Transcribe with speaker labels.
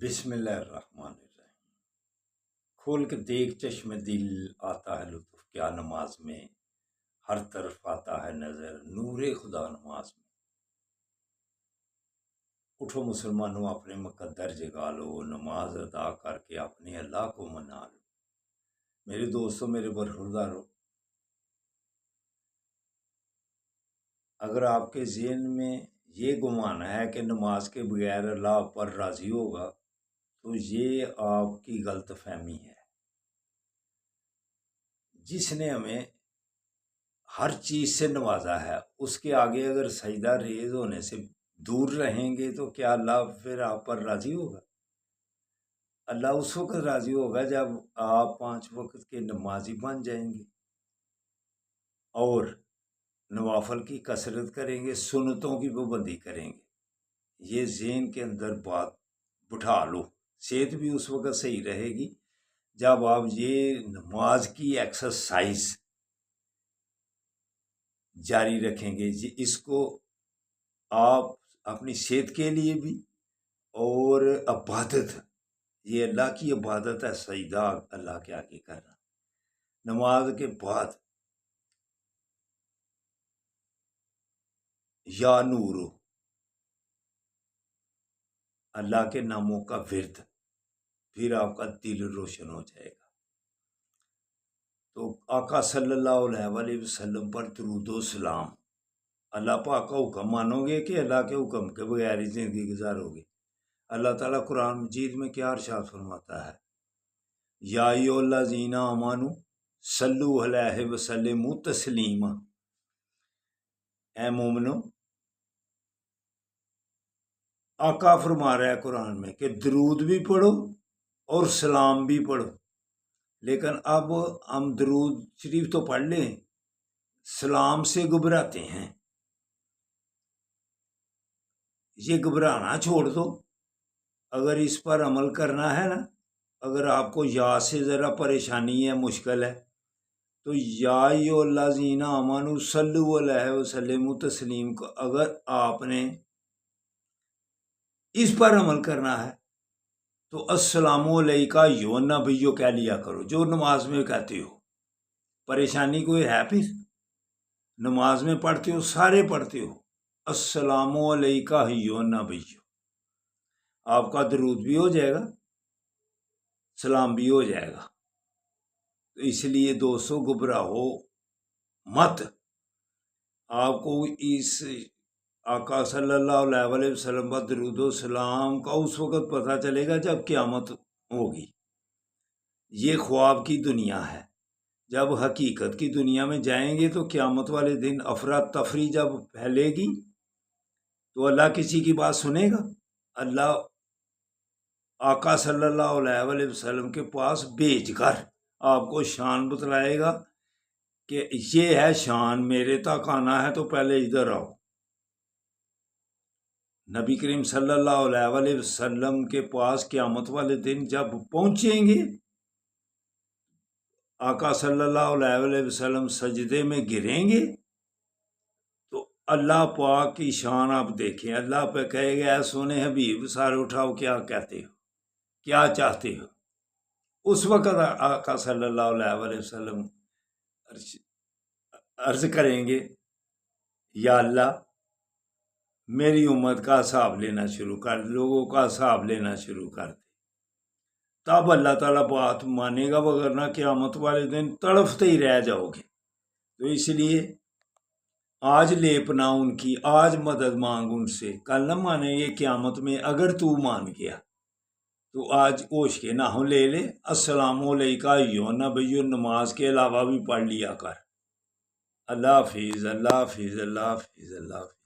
Speaker 1: بسم اللہ الرحمن الرحیم۔ کھول کے دیکھ چشم دل، آتا ہے لطف کیا نماز میں، ہر طرف آتا ہے نظر نور خدا نماز میں۔ اٹھو مسلمانوں اپنے مقدر جگا لو، نماز ادا کر کے اپنے اللہ کو منا لو۔ میرے دوستوں، میرے برخورداروں، اگر آپ کے ذہن میں یہ گمان ہے کہ نماز کے بغیر اللہ پر راضی ہوگا تو یہ آپ کی غلط فہمی ہے۔ جس نے ہمیں ہر چیز سے نوازا ہے، اس کے آگے اگر سجدہ ریز ہونے سے دور رہیں گے تو کیا اللہ پھر آپ پر راضی ہوگا؟ اللہ اس وقت راضی ہوگا جب آپ 5 وقت کے نمازی بن جائیں گے اور نوافل کی کثرت کریں گے، سنتوں کی پابندی کریں گے۔ یہ ذہن کے اندر بات بٹھا لو۔ صحت بھی اس وقت صحیح رہے گی جب آپ یہ نماز کی ایکسرسائز جاری رکھیں گے۔ اس کو آپ اپنی صحت کے لیے بھی اور عبادت، یہ اللہ کی عبادت ہے، سجدہ اللہ کے آگے کرنا۔ نماز کے بعد یا نور، اللہ کے ناموں کا ورد، پھر آپ کا دل روشن ہو جائے گا۔ تو آقا صلی اللہ علیہ وسلم پر درود و سلام۔ اللہ پاک کا حکم مانو گے کہ اللہ کے حکم کے بغیر ہی زندگی گزارو گے؟ اللہ تعالیٰ قرآن مجید میں کیا ارشاد فرماتا ہے؟ یا ایھا الذین آمنوا صلوا علیہ وسلموا تسلیما۔ اے مومنو، آقا فرما رہا ہے قرآن میں کہ درود بھی پڑھو اور سلام بھی پڑھو۔ لیکن اب ہم درود شریف تو پڑھ لیں، سلام سے گھبراتے ہیں۔ یہ گھبرانا چھوڑ دو۔ اگر اس پر عمل کرنا ہے نا، اگر آپ کو یا سے ذرا پریشانی ہے، مشکل ہے، تو یا ایھا الذین آمنوا صلوا علیہ وسلموا تسلیم کو اگر آپ نے اس پر عمل کرنا ہے تو السلام علیکہ ایھا النبی کہہ لیا کرو، جو نماز میں کہتے ہو۔ پریشانی کوئی ہے؟ پھر نماز میں پڑھتے ہو، سارے پڑھتے ہو، السلام علیکہ ایھا النبی، آپ کا درود بھی ہو جائے گا، سلام بھی ہو جائے گا۔ تو اس لیے دوستو، گھبراہو مت۔ آپ کو اس آقا صلی اللہ علیہ وسلم پر درود و سلام کا اس وقت پتہ چلے گا جب قیامت ہوگی۔ یہ خواب کی دنیا ہے۔ جب حقیقت کی دنیا میں جائیں گے تو قیامت والے دن افراتفری جب پھیلے گی تو اللہ کسی کی بات سنے گا؟ اللہ آقا صلی اللہ علیہ وسلم کے پاس بھیج کر آپ کو شان بتلائے گا کہ یہ ہے شان، میرے تک آنا ہے تو پہلے ادھر آؤ۔ نبی کریم صلی اللہ علیہ وسلم کے پاس قیامت والے دن جب پہنچیں گے، آقا صلی اللہ علیہ وسلم سجدے میں گریں گے تو اللہ پاک کی شان آپ دیکھیں۔ اللہ پہ کہے گا، اے سونے حبیب، سارے اٹھاؤ، کیا کہتے ہو، کیا چاہتے ہو؟ اس وقت آقا صلی اللہ علیہ وسلم عرض کریں گے، یا اللہ، میری امت کا حساب لینا شروع کر، لوگوں کا حساب لینا شروع کر دے۔ تب اللہ تعالیٰ بات مانے گا، وگرنہ قیامت والے دن تڑپتے ہی رہ جاؤ گے۔ تو اس لیے آج لے پناہ ان کی، آج مدد مانگ ان سے، کل نہ مانیں گے قیامت میں۔ اگر تو مان گیا تو آج ہوش کے ناخن لے لے، السلام علیکہ ایھا النبی، نماز کے علاوہ بھی پڑھ لیا کر۔ اللہ حافظ، اللہ حافظ، اللہ حافظ، اللہ حافظ۔